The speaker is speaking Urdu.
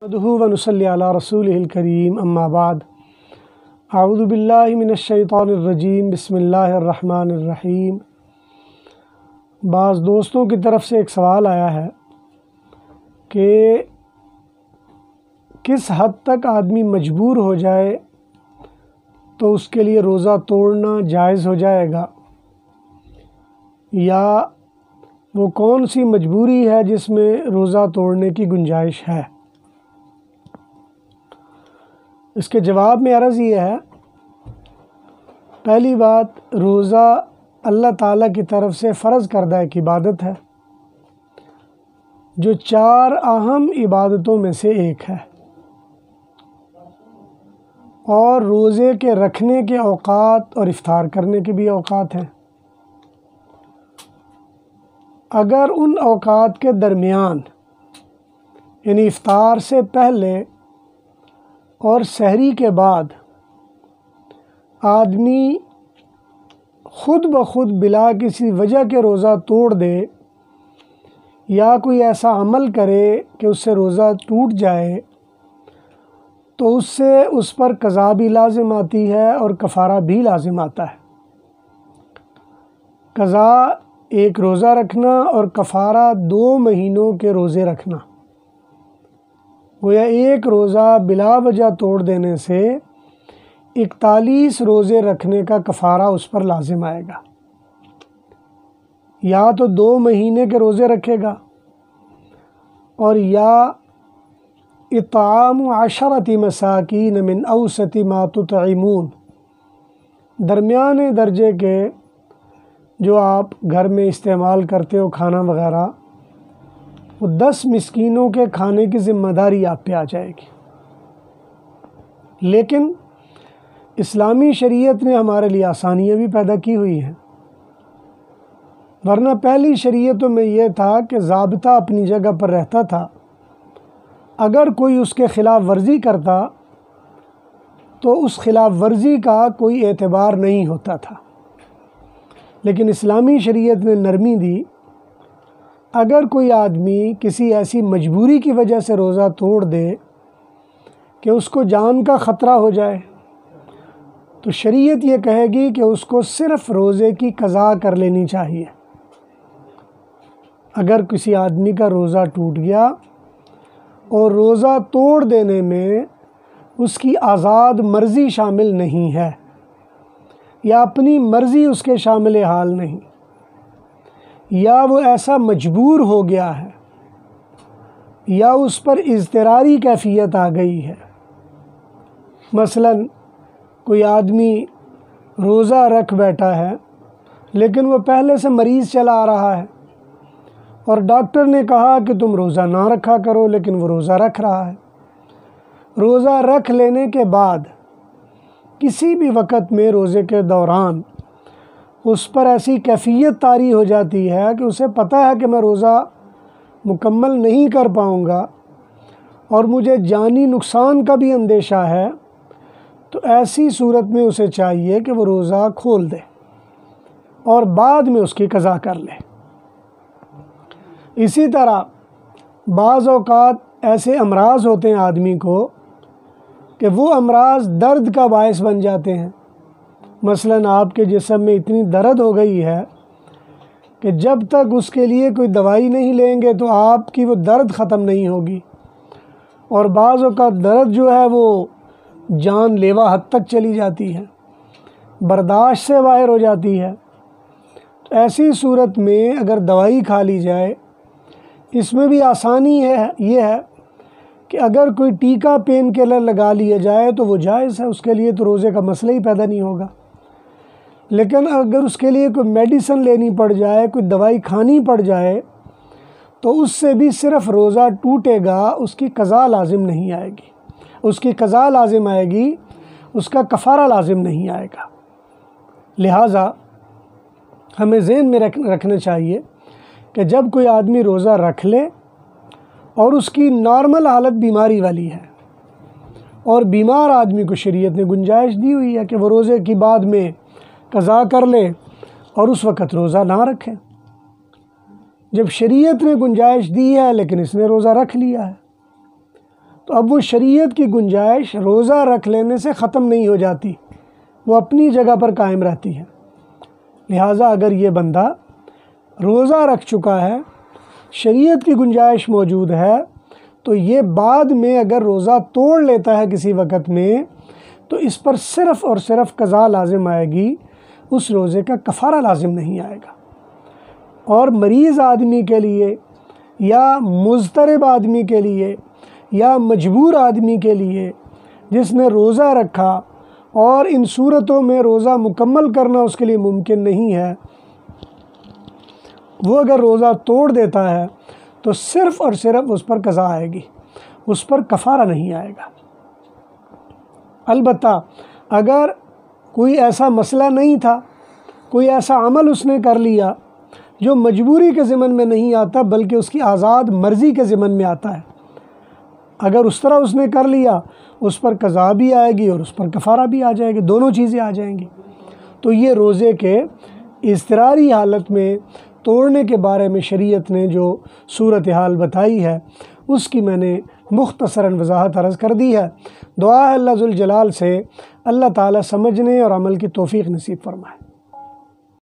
نحمده ونصلي على رسوله الكريم اما بعد اعوذ باللہ من الشیطان الرجیم بسم اللہ الرحمن الرحیم۔ بعض دوستوں کی طرف سے ایک سوال آیا ہے کہ کس حد تک آدمی مجبور ہو جائے تو اس کے لیے روزہ توڑنا جائز ہو جائے گا، یا وہ کون سی مجبوری ہے جس میں روزہ توڑنے کی گنجائش ہے۔ اس کے جواب میں عرض یہ ہے، پہلی بات، روزہ اللہ تعالیٰ کی طرف سے فرض کردہ ایک عبادت ہے جو 4 اہم عبادتوں میں سے ایک ہے، اور روزے کے رکھنے کے اوقات اور افطار کرنے کے بھی اوقات ہیں۔ اگر ان اوقات کے درمیان یعنی افطار سے پہلے اور سحری کے بعد آدمی خود بخود بلا کسی وجہ کے روزہ توڑ دے یا کوئی ایسا عمل کرے کہ اس سے روزہ ٹوٹ جائے، تو اس سے اس پر قضا بھی لازم آتی ہے اور کفارہ بھی لازم آتا ہے۔ قضا ایک روزہ رکھنا اور کفارہ 2 مہینوں کے روزے رکھنا۔ گویا ایک روزہ بلا وجہ توڑ دینے سے 41 روزے رکھنے کا کفارہ اس پر لازم آئے گا۔ یا تو 2 مہینے کے روزے رکھے گا، اور یا اطعام 10 مساکین من اوسط ما تطعمون، درمیانے درجے کے جو آپ گھر میں استعمال کرتے ہو کھانا وغیرہ، وہ 10 مسکینوں کے کھانے کی ذمہ داری آپ پہ آ جائے گی۔ لیکن اسلامی شریعت نے ہمارے لیے آسانیاں بھی پیدا کی ہوئی ہیں، ورنہ پہلی شریعتوں میں یہ تھا کہ ضابطہ اپنی جگہ پر رہتا تھا، اگر کوئی اس کے خلاف ورزی کرتا تو اس خلاف ورزی کا کوئی اعتبار نہیں ہوتا تھا۔ لیکن اسلامی شریعت نے نرمی دی، اگر کوئی آدمی کسی ایسی مجبوری کی وجہ سے روزہ توڑ دے کہ اس کو جان کا خطرہ ہو جائے، تو شریعت یہ کہے گی کہ اس کو صرف روزے کی قضا کر لینی چاہیے۔ اگر کسی آدمی کا روزہ ٹوٹ گیا اور روزہ توڑ دینے میں اس کی آزاد مرضی شامل نہیں ہے، یا اپنی مرضی اس کے شامل حال نہیں، یا وہ ایسا مجبور ہو گیا ہے، یا اس پر اضطراری کیفیت آ گئی ہے، مثلا کوئی آدمی روزہ رکھ بیٹھا ہے لیکن وہ پہلے سے مریض چلا آ رہا ہے، اور ڈاکٹر نے کہا کہ تم روزہ نہ رکھا کرو، لیکن وہ روزہ رکھ رہا ہے۔ روزہ رکھ لینے کے بعد کسی بھی وقت میں روزے کے دوران اس پر ایسی کیفیت طاری ہو جاتی ہے کہ اسے پتہ ہے کہ میں روزہ مکمل نہیں کر پاؤں گا اور مجھے جانی نقصان کا بھی اندیشہ ہے، تو ایسی صورت میں اسے چاہیے کہ وہ روزہ کھول دے اور بعد میں اس کی قضا کر لے۔ اسی طرح بعض اوقات ایسے امراض ہوتے ہیں آدمی کو کہ وہ امراض درد کا باعث بن جاتے ہیں۔ مثلاً آپ کے جسم میں اتنی درد ہو گئی ہے کہ جب تک اس کے لیے کوئی دوائی نہیں لیں گے تو آپ کی وہ درد ختم نہیں ہوگی، اور بعض اوقات درد جو ہے وہ جان لیوا حد تک چلی جاتی ہے، برداشت سے باہر ہو جاتی ہے۔ تو ایسی صورت میں اگر دوائی کھا لی جائے، اس میں بھی آسانی یہ ہے کہ اگر کوئی ٹیکا پین کلر لگا لیا جائے تو وہ جائز ہے، اس کے لیے تو روزے کا مسئلہ ہی پیدا نہیں ہوگا۔ لیکن اگر اس کے لیے کوئی میڈیسن لینی پڑ جائے، کوئی دوائی کھانی پڑ جائے، تو اس سے بھی صرف روزہ ٹوٹے گا، اس کی قضا لازم نہیں آئے گی۔ اس کی قضا لازم آئے گی، اس کا کفارہ لازم نہیں آئے گا۔ لہٰذا ہمیں ذہن میں رکھنا چاہیے کہ جب کوئی آدمی روزہ رکھ لے اور اس کی نارمل حالت بیماری والی ہے، اور بیمار آدمی کو شریعت نے گنجائش دی ہوئی ہے کہ وہ روزے کی بعد میں قضا کر لے اور اس وقت روزہ نہ رکھے۔ جب شریعت نے گنجائش دی ہے لیکن اس نے روزہ رکھ لیا ہے، تو اب وہ شریعت کی گنجائش روزہ رکھ لینے سے ختم نہیں ہو جاتی، وہ اپنی جگہ پر قائم رہتی ہے۔ لہٰذا اگر یہ بندہ روزہ رکھ چکا ہے، شریعت کی گنجائش موجود ہے، تو یہ بعد میں اگر روزہ توڑ لیتا ہے کسی وقت میں، تو اس پر صرف اور صرف قضا لازم آئے گی، اس روزے کا کفارہ لازم نہیں آئے گا۔ اور مریض آدمی کے لیے یا مضطرب آدمی کے لیے یا مجبور آدمی کے لیے جس نے روزہ رکھا اور ان صورتوں میں روزہ مکمل کرنا اس کے لیے ممکن نہیں ہے، وہ اگر روزہ توڑ دیتا ہے تو صرف اور صرف اس پر قضا آئے گی، اس پر کفارہ نہیں آئے گا۔ البتہ اگر کوئی ایسا مسئلہ نہیں تھا، کوئی ایسا عمل اس نے کر لیا جو مجبوری کے ضمن میں نہیں آتا بلکہ اس کی آزاد مرضی کے ضمن میں آتا ہے، اگر اس طرح اس نے کر لیا، اس پر قضا بھی آئے گی اور اس پر کفارہ بھی آ جائے گی، دونوں چیزیں آ جائیں گی۔ تو یہ روزے کے اضطراری حالت میں توڑنے کے بارے میں شریعت نے جو صورتحال بتائی ہے، اس کی میں نے مختصراً وضاحت عرض کر دی ہے۔ دعا ہے اللہ ذوالجلال سے اللہ تعالیٰ سمجھنے اور عمل کی توفیق نصیب فرمائے۔